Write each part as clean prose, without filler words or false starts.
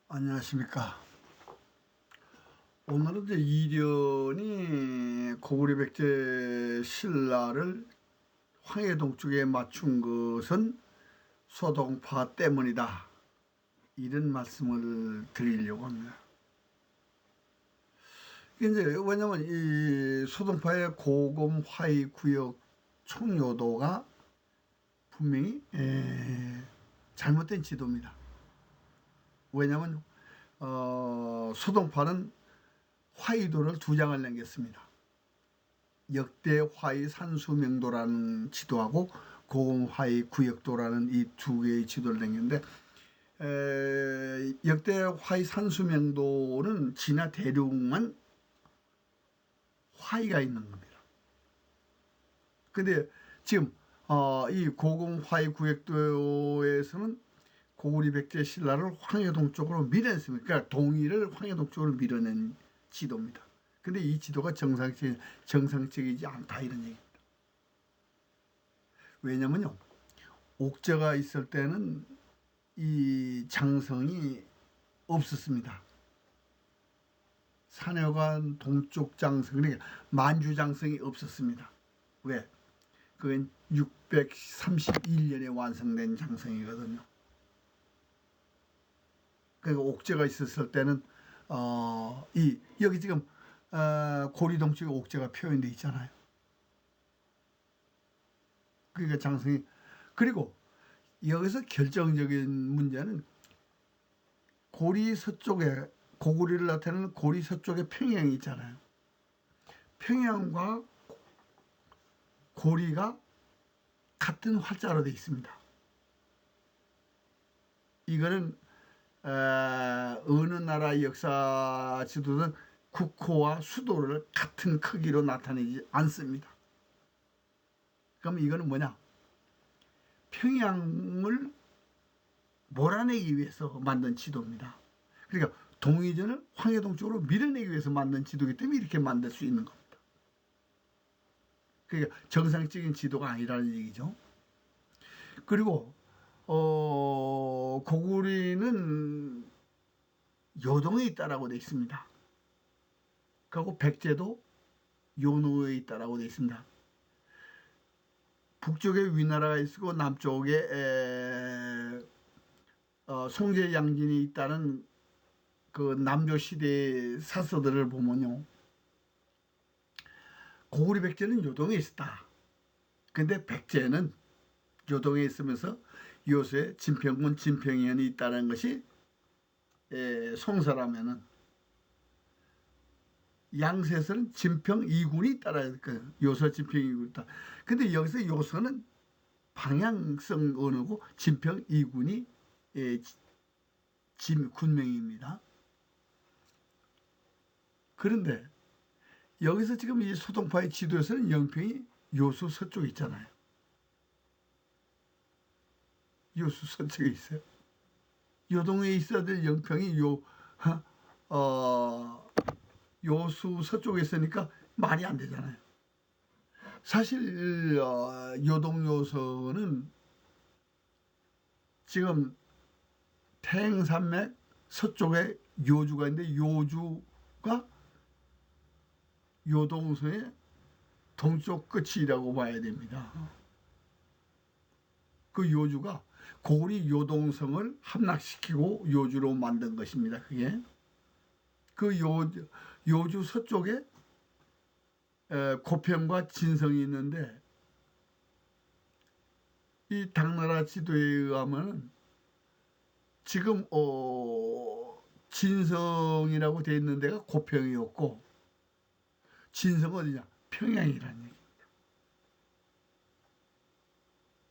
안녕하십니까. 오늘은 이제 이련이 고구려 백제 신라를 황해동 쪽에 맞춘 것은 소동파 때문이다, 이런 말씀을 드리려고 합니다. 이제 왜냐면 이 소동파의 고금 화이 구역 총요도가 분명히 잘못된 지도입니다. 왜냐면 소동파는 화이도를 두 장을 남겼습니다. 역대 화이 산수명도라는 지도하고 고금 화이 구역도라는 이 두 개의 지도를 남겼는데, 역대 화이 산수명도는 진화 대륙만 화이가 있는 겁니다. 근데 지금 이 고금 화이 구역도에서는 고구려 백제 신라를 황해동 쪽으로 밀어냈습니다. 그러니까 동의를 황해동 쪽으로 밀어낸 지도입니다. 근데 이 지도가 정상적이지 않다, 이런 얘기입니다. 왜냐면요, 옥저가 있을 때는 이 장성이 없었습니다. 산여관 동쪽 장성, 그러니까 만주 장성이 없었습니다. 왜? 그건 631년에 완성된 장성이거든요. 그러니까 옥저가 있었을 때는 여기 지금 고리동 쪽에 옥저가 표현되어 있잖아요. 그러니까 장성이, 그리고 여기서 결정적인 문제는 고리 서쪽에, 고구려를 나타내는 고리 서쪽에 평양이 있잖아요. 평양과 고리가 같은 활자로 되어 있습니다. 이거는 어느 나라 역사 지도든 국호와 수도를 같은 크기로 나타내지 않습니다. 그럼 이거는 뭐냐? 평양을 몰아내기 위해서 만든 지도입니다. 그러니까 동의전을 황해동 쪽으로 밀어내기 위해서 만든 지도이기 때문에 이렇게 만들 수 있는 겁니다. 그러니까 정상적인 지도가 아니라는 얘기죠. 그리고 고구려는 요동에 있다라고 되어 있습니다. 그리고 백제도 요노에 있다라고 되어 있습니다. 북쪽에 위나라가 있고 남쪽에 송제 양진이 있다는 그 남조 시대의 사서들을 보면요, 고구려 백제는 요동에 있었다. 근데 백제는 요동에 있으면서 요새 진평군 진평현이 있다는 것이 송사라면은, 양세에서는 진평 2군이 있다라, 그 요서 진평 2군이 있다. 근데 여기서 요서는 방향성 언어고 진평 2군이 군명입니다. 그런데 여기서 지금 이 소동파의 지도에서는 영평이 요수 서쪽에 있잖아요. 요수 서쪽에 있어요. 요동에 있어야 될 영평이 요수 서쪽에 있으니까 말이 안 되잖아요. 사실 요동 요서는 지금 태행산맥 서쪽에 요주가 있는데, 요주가 요동서의 동쪽 끝이라고 봐야 됩니다. 그 요주가 고구려 요동성을 함락시키고 요주로 만든 것입니다. 그게 그 요주 서쪽에 고평과 진성이 있는데, 이 당나라 지도에 의하면 지금 진성이라고 되어 있는 데가 고평이었고, 진성은 어디냐? 평양이라는 얘기입니다.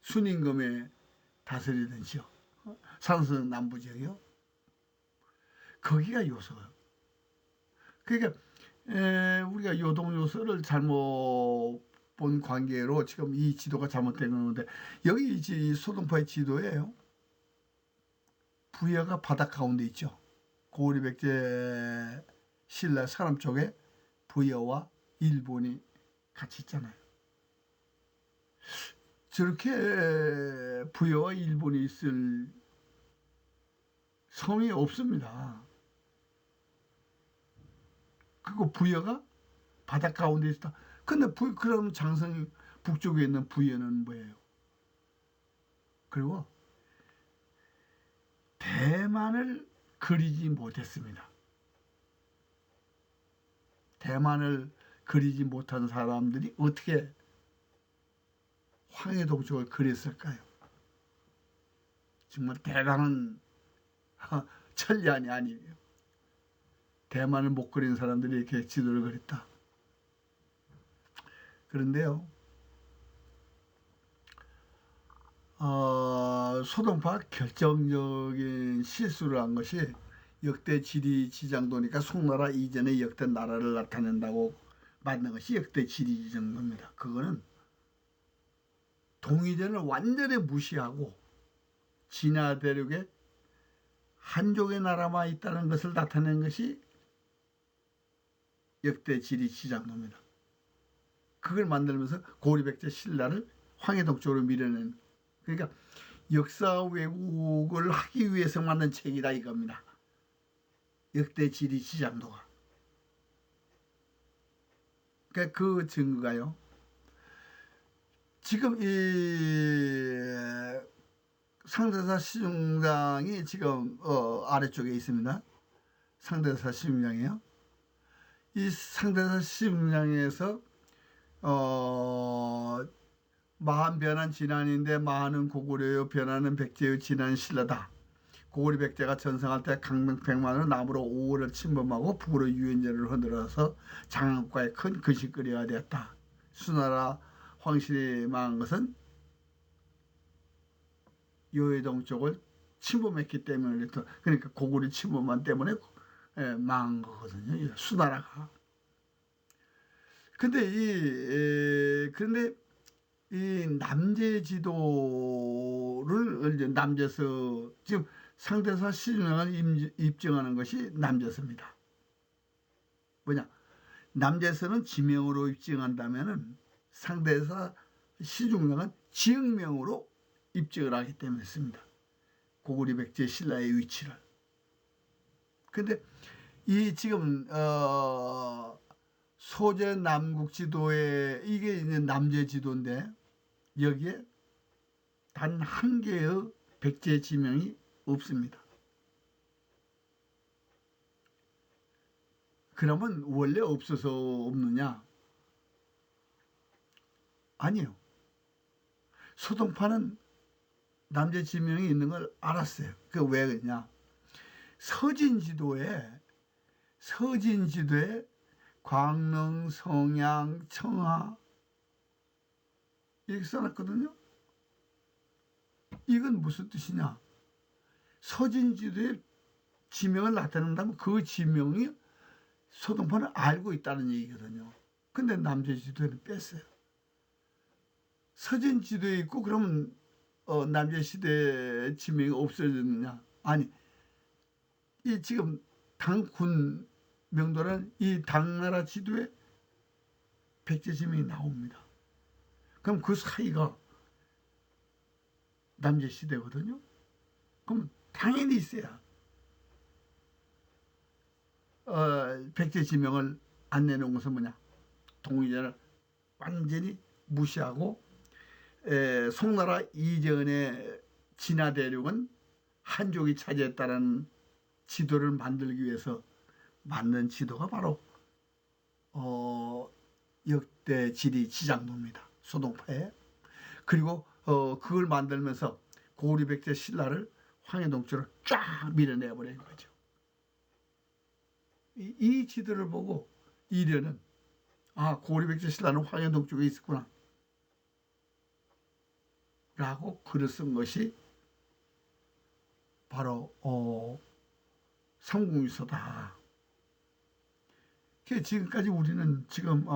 순임금에 다스리던 지역, 산성 남부 지역이요. 거기가 요소예요. 그러니까 우리가 요동 요소를 잘못 본 관계로 지금 이 지도가 잘못된 건데, 여기 이 소동파의 지도예요. 부여가 바닷 가운데 있죠. 고구려 백제 신라 사람 쪽에 부여와 일본이 같이 있잖아요. 저렇게 부여와 일본이 있을 섬이 없습니다. 그리고 부여가 바닷 가운데 있다. 근데 그럼 장성 북쪽에 있는 부여는 뭐예요? 그리고 대만을 그리지 못했습니다. 대만을 그리지 못한 사람들이 어떻게 황해 동쪽을 그렸을까요? 정말 대단한 천리안이 아니에요. 대만을 못 그린 사람들이 이렇게 지도를 그렸다. 그런데요, 소동파 결정적인 실수를 한 것이 역대 지리 지장도니까 송나라 이전의 역대 나라를 나타낸다고 만든 것이 역대 지리 지장도입니다. 그거는 동이전을 완전히 무시하고 진화 대륙에 한족의 나라만 있다는 것을 나타낸 것이 역대 지리 지장도입니다. 그걸 만들면서 고리백제 신라를 황해동 쪽으로 밀어낸, 그러니까 역사 왜곡을 하기 위해서 만든 책이다 이겁니다. 역대 지리 지장도가. 그러니까 그 증거가요, 지금 이 상대사 시중장이 지금 아래쪽에 있습니다. 상대사 시중장이요. 이 상대사 시중장에서 마한 변한 진안인데 마한은 고구려요 변하는 백제의 진안 신라다. 고구려 백제가 전성할 때 강백만으로 남으로 5월을 침범하고 북으로 유엔제를 흔들어서 장안과에 큰 근심거리가 되었다. 수나라 황실이 망한 것은 요해동 쪽을 침범했기 때문에, 그러니까 고구려 침범만 때문에 망한 거거든요. 수나라가. 근데 이 남제지도를 이제 남제서, 지금 상대사 시중량을 입증하는 것이 남제서입니다. 뭐냐? 남제서는 지명으로 입증한다면은 상대사 시중량은 지역명으로 입증을 하기 때문에 씁니다. 고구려 백제 신라의 위치를. 근데 이 지금 소재 남국 지도에 이게 이제 남제 지도인데 여기에 단 한 개의 백제 지명이 없습니다. 그러면 원래 없어서 없느냐? 아니요. 소동파는 남제 지명이 있는 걸 알았어요. 그 왜 그러냐? 서진지도에 광릉, 성양, 청하 이렇게 써놨거든요. 이건 무슨 뜻이냐? 서진지도에 지명을 나타낸다면 그 지명이 소동파는 알고 있다는 얘기거든요. 근데 남제지도에는 뺐어요. 서진지도에 있고 그러면 남제시대 지명이 없어졌느냐? 아니, 이 지금 당군 명도라는 이 당나라 지도에 백제 지명이 나옵니다. 그럼 그 사이가 남제시대거든요. 그럼 당연히 있어야 백제 지명을 안 내놓은 것은 뭐냐? 동의전을 완전히 무시하고 송나라 이전의 진화 대륙은 한족이 차지했다는 지도를 만들기 위해서 만든 지도가 바로 역대 지리 지장도입니다. 소동파에. 그리고 그걸 만들면서 고구려 백제 신라를 황해동 쪽으로 쫙 밀어내버린 거죠. 이 지도를 보고 이련은 고구려 백제 신라는 황해동 쪽에 있었구나 라고 글을 쓴 것이 바로 삼국유서다. 지금까지 우리는 지금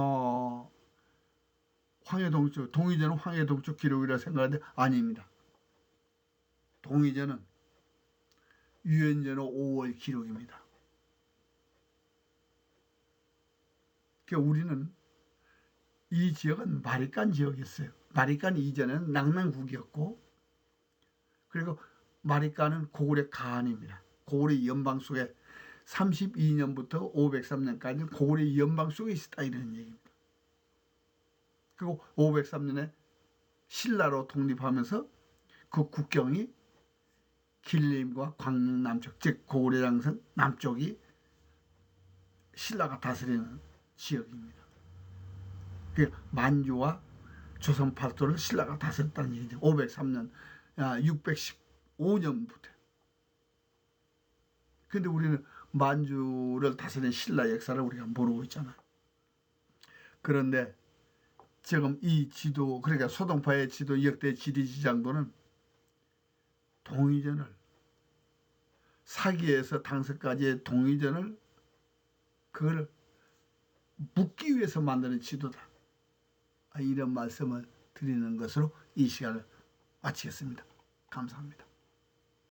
황해동 쪽, 동의전은 황해동 쪽 기록이라 생각하는데 아닙니다. 동의전은 유엔전의 5월 기록입니다. 우리는 이 지역은 마리깐 지역이었어요. 마리깐 이전에는 낙랑국이었고, 그리고 마리깐은 고구려 가안입니다. 고구려 연방 속에 32년부터 503년까지 고구려 연방 속에 있었다 이런 얘기입니다. 그리고 503년에 신라로 독립하면서 그 국경이 길림과 광릉 남쪽, 즉 고구려 장성 남쪽이 신라가 다스리는 지역입니다. 그 만주와 조선 팔도를 신라가 다스렸다는 얘기죠. 503년, 615년부터. 근데 우리는 만주를 다스린 신라 역사를 우리가 모르고 있잖아요. 그런데 지금 이 지도, 그러니까 소동파의 지도, 역대 지리지장도는 동의전을, 사기에서 당서까지의 동의전을 그걸 묻기 위해서 만드는 지도다. 이런 말씀을 드리는 것으로 이 시간을 마치겠습니다. 감사합니다.